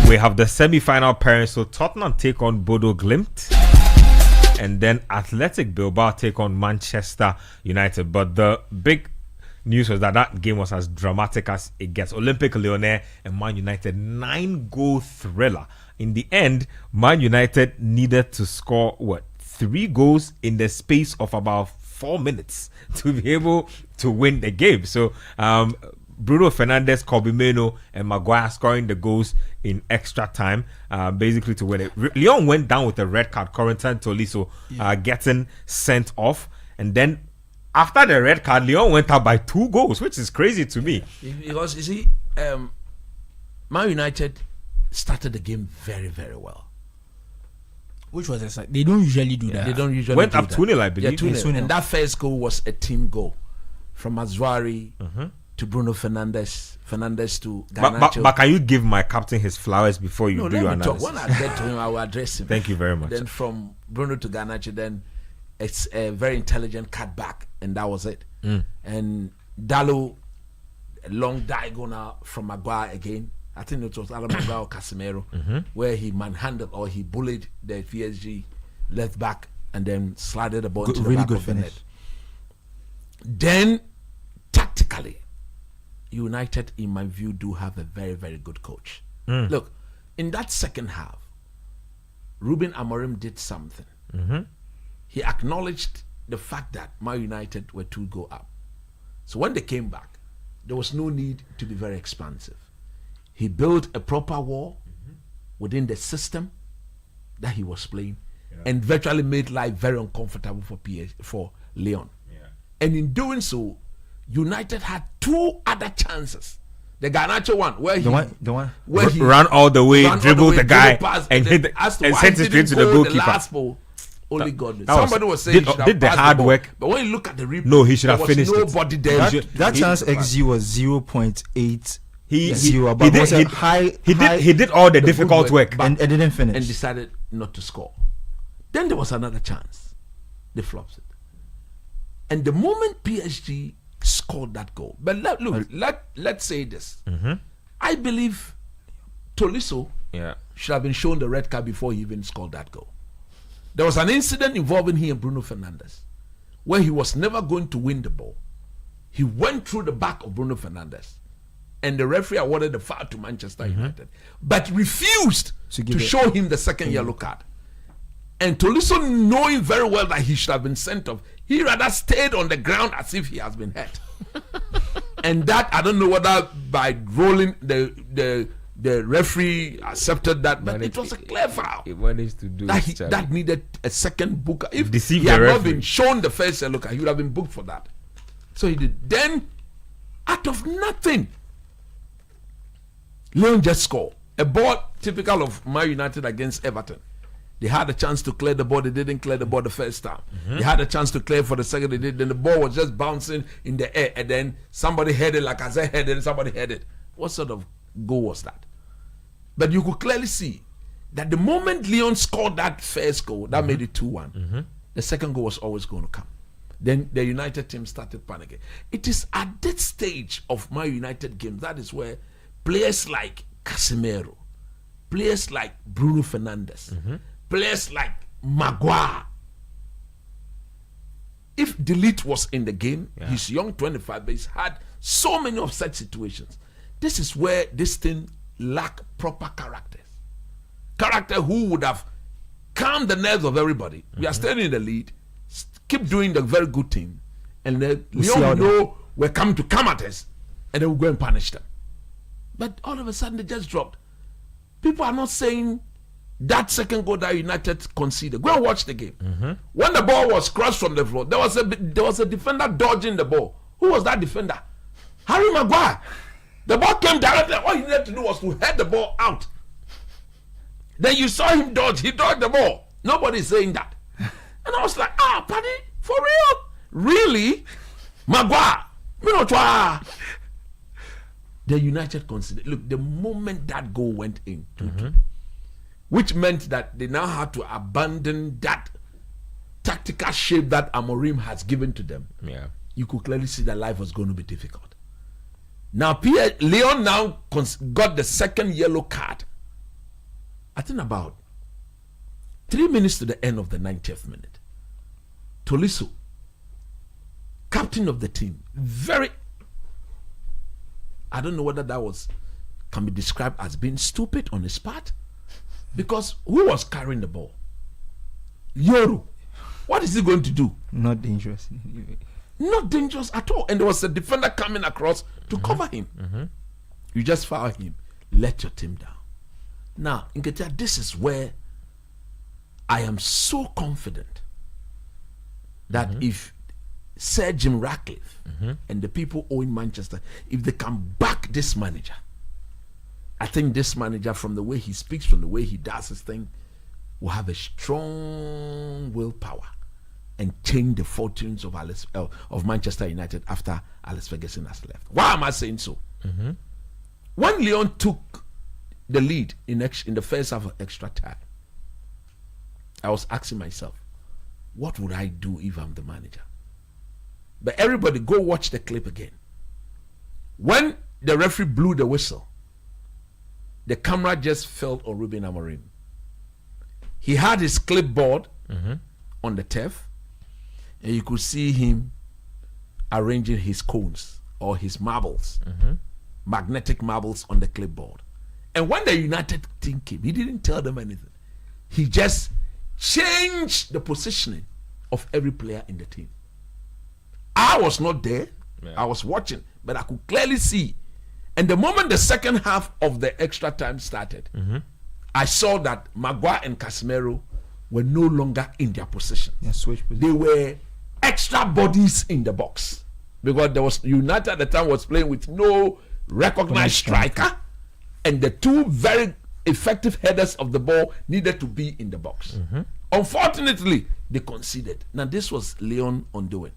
we have the semi-final pairing. So Tottenham take on Bodo Glimt, and then Athletic Bilbao take on Manchester United. But the big news was that game was as dramatic as it gets. Olympique Lyonnais and Man United, 9-goal thriller. In the end, Man United needed to score 3 goals in the space of about 4 minutes to be able to win the game. So Bruno Fernandes, Kobe Mainoo, and Maguire scoring the goals in extra time, basically to win it. Lyon went down with a red card. Corentin Tolisso getting sent off, and then after the red card, Lyon went up by 2 goals, which is crazy to me. Because you see, Man United started the game very, very well. Which was exciting. They don't usually do that. They don't usually went do up 2-0, I believe. Yeah, 2-0. And that first goal was a team goal from Azuari to Bruno Fernandes to Garnacho. But can you give my captain his flowers before you do your analysis? When I get to him, I will address him. Thank you very much. Then from Bruno to Garnacho, then it's a very intelligent cutback, and that was it. And Dalot, a long diagonal from Maguire again. I think it was Adam Maguire or Casemiro, where he manhandled or he bullied the PSG left back and then slided the ball into the back of the net. Then, tactically, United, in my view, do have a very, very good coach. Look, in that second half, Ruben Amorim did something. He acknowledged the fact that Man United were 2-goal up. So when they came back, there was no need to be very expansive. He built a proper wall within the system that he was playing, and virtually made life very uncomfortable for Lyon. And in doing so, United had 2 other chances. The Garnacho one, where he ran all the way, dribbled the guy, and sent it straight to the goalkeeper. Only God. Somebody was saying he did the hard work, but when you look at the replay, no, he should have finished it. Nobody there. That chance XG was 0.8. He did all the difficult work and didn't finish, and decided not to score. Then there was another chance. They flopped it. And the moment PSG scored that goal, but let's say this. I believe Tolisso should have been shown the red card before he even scored that goal. There was an incident involving him and Bruno Fernandes where he was never going to win the ball. He went through the back of Bruno Fernandes, and the referee awarded the foul to Manchester United, but refused to show him the second yellow card. And Tolisso, knowing very well that he should have been sent off, he rather stayed on the ground as if he has been hurt. And that, I don't know whether by rolling the referee accepted that, but it was a clear foul. He managed to do that needed a second booker. If he had not been shown the first yellow card, he would have been booked for that. So he did. Then, out of nothing, Lyon just scored. A ball typical of Man United against Everton. They had a chance to clear the ball. They didn't clear the ball the first time. They had a chance to clear for the second. They did. Then the ball was just bouncing in the air, and then somebody headed, like I said, headed, and somebody headed. What sort of goal was that? But you could clearly see that the moment Lyon scored that first goal, that made it 2-1. The second goal was always going to come. Then the United team started panicking. It is at this stage of my United games that is where players like Casemiro, players like Bruno Fernandes, players like Maguire. If Delete was in the game, he's young, 25, but he's had so many of such situations. This is where this thing lack proper characters. Character who would have calmed the nerves of everybody. We are still in the lead. Keep doing the very good thing. And then we all know we're coming to come at us. And then we'll go and punish them. But all of a sudden they just dropped. People are not saying that second goal that United conceded. Go and watch the game. When the ball was crossed from the floor, there was a defender dodging the ball. Who was that defender? Harry Maguire. The ball came directly. All he needed to do was to head the ball out. Then you saw him dodge. He dodged the ball. Nobody's saying that. And I was like, Paddy, for real? Really? Maguire. The United considered. Look, the moment that goal went in, which meant that they now had to abandon that tactical shape that Amorim has given to them. You could clearly see that life was going to be difficult. Now, Lyon now got the second yellow card I think about 3 minutes to the end of the 90th minute, Tolisso, captain of the team, I don't know whether that can be described as being stupid on his part, because who was carrying the ball? Yoro. What is he going to do? Not dangerous. Not dangerous at all. And there was a defender coming across to cover him. You just foul him. Let your team down. Now, Nketia, this is where I am so confident that if Sir Jim Ratcliffe and the people owing Manchester, if they can back this manager, I think this manager, from the way he speaks, from the way he does his thing, will have a strong willpower and change the fortunes of Manchester United after Alex Ferguson has left. Why am I saying so? When Lyon took the lead in the first half of extra time, I was asking myself, what would I do if I'm the manager? But everybody go watch the clip again. When the referee blew the whistle, the camera just fell on Ruben Amorim. He had his clipboard on the turf, and you could see him arranging his cones or his marbles, magnetic marbles on the clipboard. And when the United team came, he didn't tell them anything. He just changed the positioning of every player in the team. I was not there. I was watching, but I could clearly see. And the moment the second half of the extra time started, I saw that Maguire and Casemiro were no longer in their position. They were extra bodies in the box, because there was United at the time was playing with no recognized striker, and the two very effective headers of the ball needed to be in the box. Unfortunately, they conceded. Now this was Lyon undoing.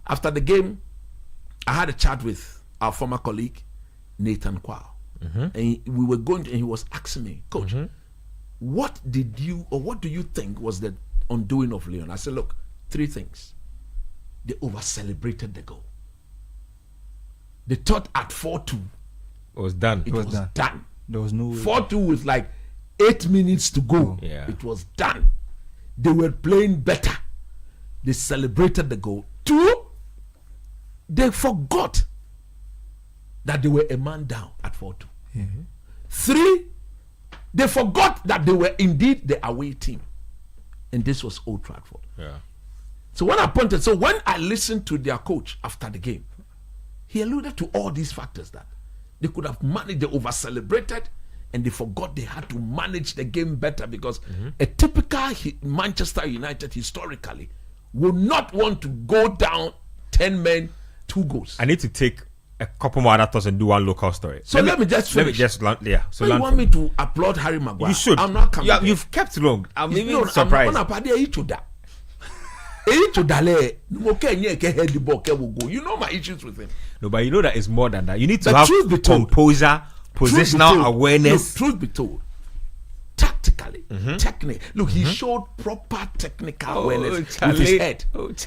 After the game, I had a chat with our former colleague Nathan Kwao, and we were going to, and he was asking me, Coach, what do you think was the undoing of Lyon? I said, look, 3 things. They over-celebrated the goal. They thought at 4-2 it was done. It was done. There was no way. 4-2 with like 8 minutes to go. Yeah. It was done. They were playing better. They celebrated the goal. 2, they forgot that they were a man down at 4-2. 3, they forgot that they were indeed the away team. And this was Old Trafford. Yeah. So when I listened to their coach after the game, he alluded to all these factors that they could have managed. They over-celebrated and they forgot they had to manage the game better, because a typical Manchester United historically would not want to go down 10 men, 2 goals. I need to take a couple more other thoughts and do one local story. So let me just finish. So you want me to applaud Harry Maguire? You should. I'm not coming. You've kept long. I'm even I'm surprised. not going to you know my issues with him. No, but you know that it's more than that. You need to The have truth be told. composure, positional awareness. Look, truth be told, tactically, technically, look, he showed proper technical awareness with his head.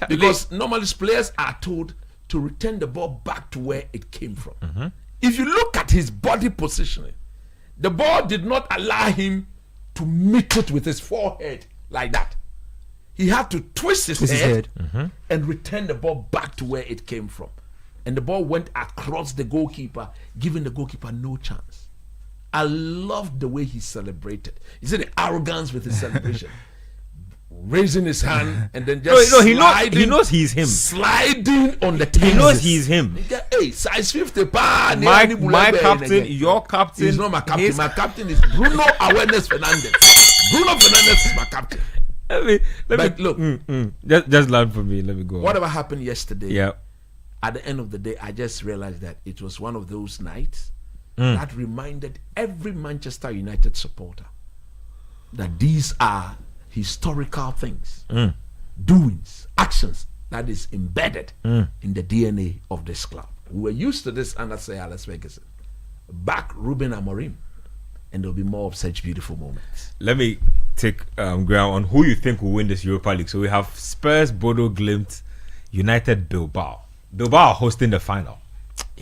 Because normally players are told to return the ball back to where it came from. If you look at his body positioning, the ball did not allow him to meet it with his forehead like that. He had to twist his head and return the ball back to where it came from. And the ball went across the goalkeeper, giving the goalkeeper no chance. I loved the way he celebrated. You see the arrogance with his celebration. Raising his hand and then just he knows he's him. Sliding on the tennis. He knows he's him. Hey, size 50 pound. My captain, your captain. He's not my captain. My captain is Bruno Awareness Fernandez. Bruno Fernandez is my captain. Look, just learn from me. Let me go. Whatever happened yesterday, yeah. At the end of the day, I just realized that it was one of those nights that reminded every Manchester United supporter that these are historical things, doings, actions that is embedded in the DNA of this club. We were used to this under Sir Alex Ferguson. Back Ruben Amorim, and there'll be more of such beautiful moments. Let me take ground on who you think will win this Europa League. So we have Spurs, Bodo Glimt, United, Bilbao. Bilbao are hosting the final.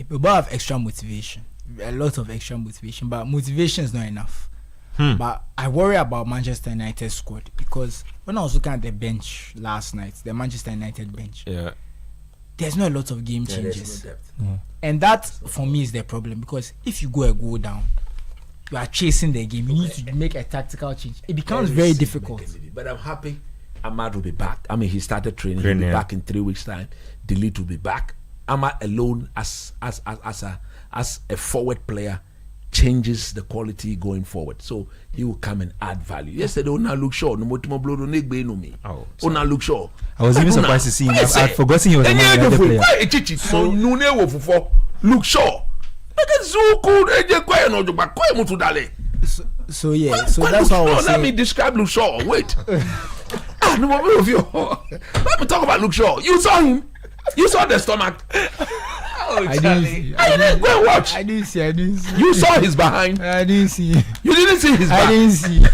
Bilbao have extra motivation, a lot of extra motivation, but motivation is not enough. But I worry about Manchester United squad because when I was looking at the bench last night, the Manchester United bench, there's not a lot of game changes. No depth. And that, for me, is the problem because if you go down, you are chasing the game. You need to make a tactical change. It becomes very difficult. But I'm happy Ahmad will be back. I mean, he started training. He'll be back in 3 weeks' time. Delete will be back. Ahmad alone as a forward player changes the quality going forward. So he will come and add value. Yesterday, Ona look sure. No more blow no me. Ona look sure. I was even surprised to see him. I'd forgotten he was a United player. So look sure. So yeah, so that's what I was saying. Let me describe Luke Shaw. Wait. Let me talk about Luke Shaw. You saw him. You saw the stomach. I didn't Go and watch. I didn't see. You saw his behind. I didn't see. You didn't see his back. I didn't see.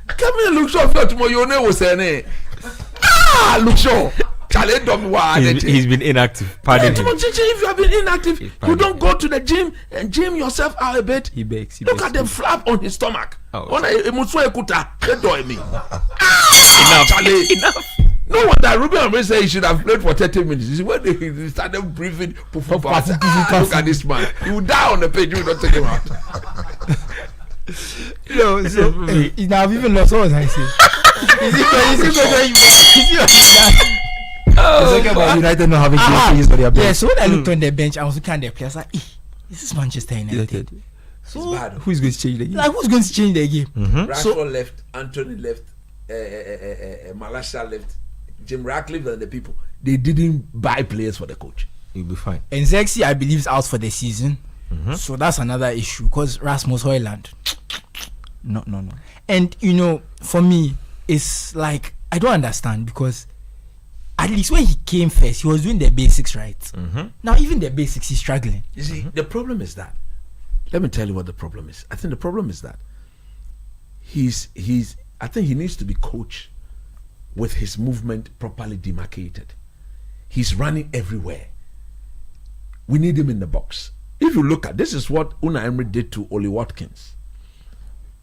Come here, Luke Shaw. Tomorrow your name was saying, Luke Shaw. He's been inactive. Pardon him. If you have been inactive, you don't go to the gym and gym yourself out a bit. He begs. Look at the flap on his stomach. Enough. No wonder Ruben Amorim said he should have played for 30 minutes. You see, when he started breathing, look at this man. He will die on the page. You will not take him out. No, so now I've even lost what was I saying. Is It's okay about United not having changes for their bench. Yeah, so when I looked on the bench, I was looking at the players like, is this Manchester United? So who's going to change the game? Like, who's going to change the game? Rashford left, Anthony left, Malasha left, Jim Ratcliffe and the people. They didn't buy players for the coach. You'll be fine. And Zexi, I believe, is out for the season. So that's another issue because Rasmus Højlund. No. And for me, it's like I don't understand because at least when he came first, he was doing the basics right. Now even the basics, he's struggling. You see, the problem is that. Let me tell you what the problem is. I think the problem is that I think he needs to be coached with his movement properly demarcated. He's running everywhere. We need him in the box. If you look at this, is what Unai Emery did to Oli Watkins.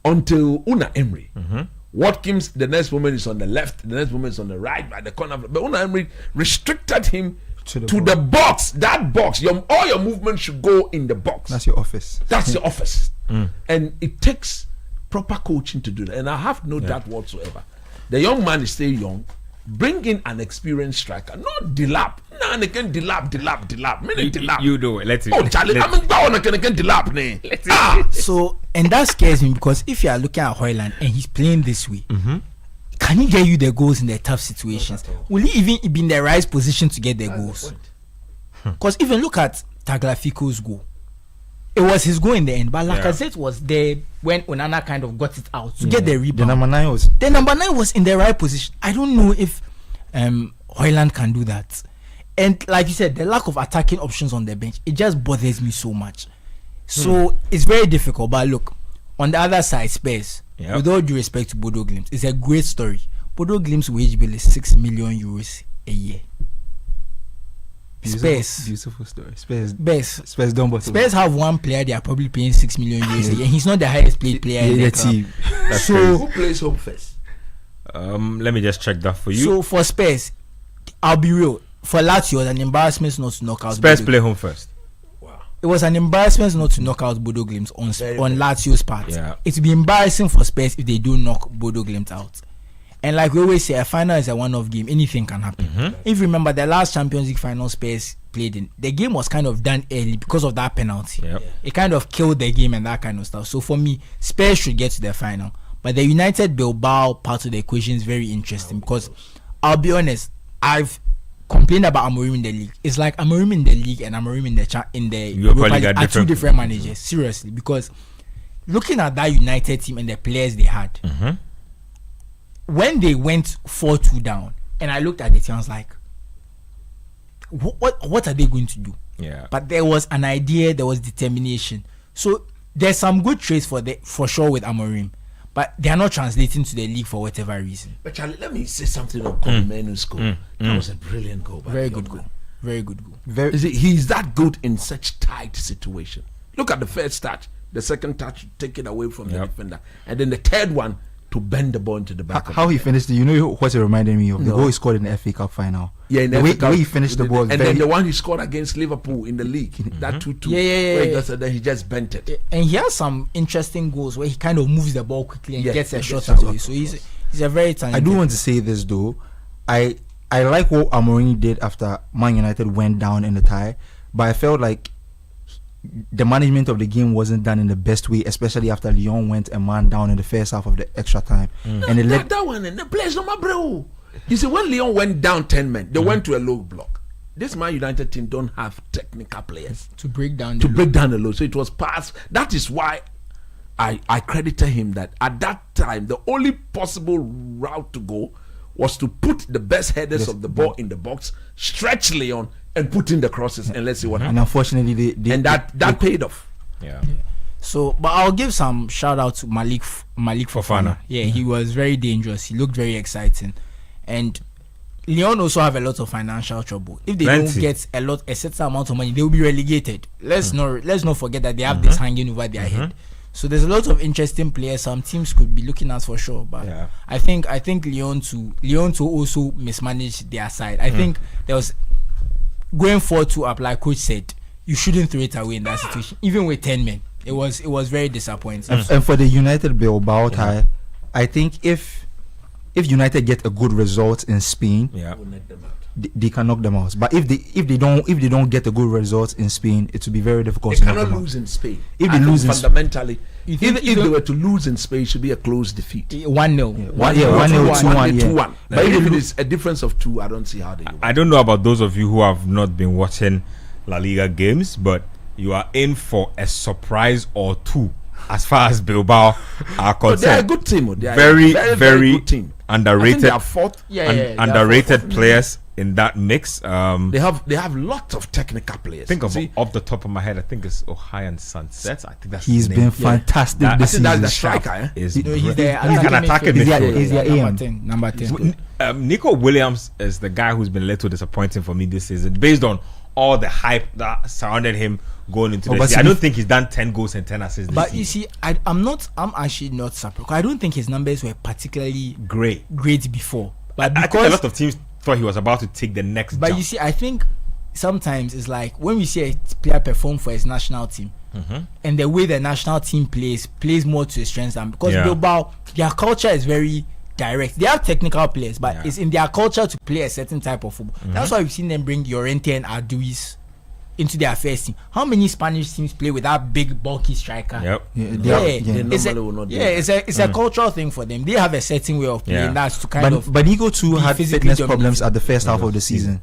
Until Unai Emery, Watkins, the next moment is on the left, the next moment is on the right, by the corner. But Unai Emery restricted him to the box. That box, all your movement should go in the box. That's your office. That's your office. And it takes proper coaching to do that. And I have no doubt whatsoever. The young man is still young. Bring in an experienced striker, not Delap. Nah, they can Delap. You do it. Let's see. Oh, Charlie, I'm going to Delap. So, and that scares me because if you are looking at Højlund and he's playing this way, can he get you the goals in the tough situations? Will he even be in the right position to get the goals? Because even look at Tagliafico's goal. It was his goal in the end, but Lacazette was there when Onana kind of got it out to get the rebound. The number 9 was in the right position. I don't know if Højlund can do that. And like you said, the lack of attacking options on the bench, it just bothers me so much. So it's very difficult. But look, on the other side, Spurs, with all due respect to Bodo Glimt, it's a great story. Bodo Glimt's wage bill is €6 million a year. Beautiful story. Spurs done but Spurs have one player they are probably paying €6 million a year, and he's not the highest paid player in the team. So who plays home first? Let me just check that for you. So for Spurs, I'll be real. For Lazio, an embarrassment not to knock out. Spurs play home first. Wow. It was an embarrassment not to knock out Bodo Glimt on Lazio's part. Yeah. It would be embarrassing for Spurs if they do knock Bodo Glimt out. And like we always say, a final is a one-off game. Anything can happen. If you remember, the last Champions League final Spurs played in, the game was kind of done early because of that penalty. It kind of killed the game and that kind of stuff. So for me, Spurs should get to the final. But the United Bilbao part of the equation is very interesting because I'll be honest, I've complained about Amorim in the league. It's like Amorim in the league and Amorim in the Europa League are two different managers. Seriously, because looking at that United team and the players they had, when they went 4-2 down, and I looked at the team, I was like, what are they going to do? But there was an idea, there was determination. So there's some good traits for sure with Amorim, but they are not translating to the league for whatever reason. But Charlie, let me say something on Menu's goal. That was a brilliant goal. Very good goal. Very good goal. He's that good in such tight situation. Look at the first touch. The second touch, take it away from the defender. And then the third one, to bend the ball into the back. How he finished, you know what it reminded me of? The goal he scored in the FA Cup final. Yeah, in the way he finished the ball. And then the one he scored against Liverpool in the league, that 2-2. Yeah. Then he just bent it. And he has some interesting goals where he kind of moves the ball quickly and gets a shot away. So he's a very talented. I do want to say this though. I like what Amorim did after Man United went down in the tie, but I felt like the management of the game wasn't done in the best way, especially after Lyon went a man down in the first half of the extra time. And that one, and the players no my bro. You see, when Lyon went down 10 men, they went to a low block. This Man United team don't have technical players to break down the low. So it was passed. That is why I credited him that at that time the only possible route to go was to put the best headers of the ball in the box, stretch Lyon, and put in the crosses, and let's see what happens. And unfortunately, that paid off. Yeah. So, but I'll give some shout out to Malik Fofana. Yeah, he was very dangerous. He looked very exciting, and Lyon also have a lot of financial trouble. If they don't get a certain amount of money, they will be relegated. Let's not forget that they have this hanging over their head. So there's a lot of interesting players some teams could be looking at for sure. But I think Lyon to also mismanage their side. I think there was going forward to apply. Coach said you shouldn't throw it away in that situation, even with 10 men. It was very disappointing. And for the United Bilbao tie, I think if United get a good result in Spain, they can knock them out. But if they don't get a good result in Spain, it will be very difficult. They cannot lose in Spain. If they lose fundamentally, if they were to lose in Spain, it should be a close defeat. 1-0, 1-0, 2-1. But if it is a difference of 2, I don't see how they win. I don't know about those of you who have not been watching La Liga games, but you are in for a surprise or two as far as Bilbao are concerned. They are a good team. They are very good team. Underrated. They are fourth. Underrated players in that mix. They have lots of technical players. Think of off the top of my head, I think it's Ohio Sunsets. I think that's he's been fantastic this season. That's the striker. He's an attacking midfielder. He's their number 10. Nico Williams is the guy who's been a little disappointing for me this season, based on all the hype that surrounded him going into this year. I don't think he's done 10 goals and 10 assists. But you see, I'm actually not surprised. I don't think his numbers were particularly great before. But I think a lot of teams thought he was about to take the next jump. You see, I think sometimes it's like when we see a player perform for his national team, and the way the national team plays more to his strengths than because Bilbao, their culture is very direct. They have technical players, but it's in their culture to play a certain type of football. That's why we've seen them bring Llorente and Arduis into their first team. How many Spanish teams play with that big bulky striker? It's a cultural thing for them. They have a certain way of playing. That's to kind of. But Nico too had fitness problems at the first half of the season.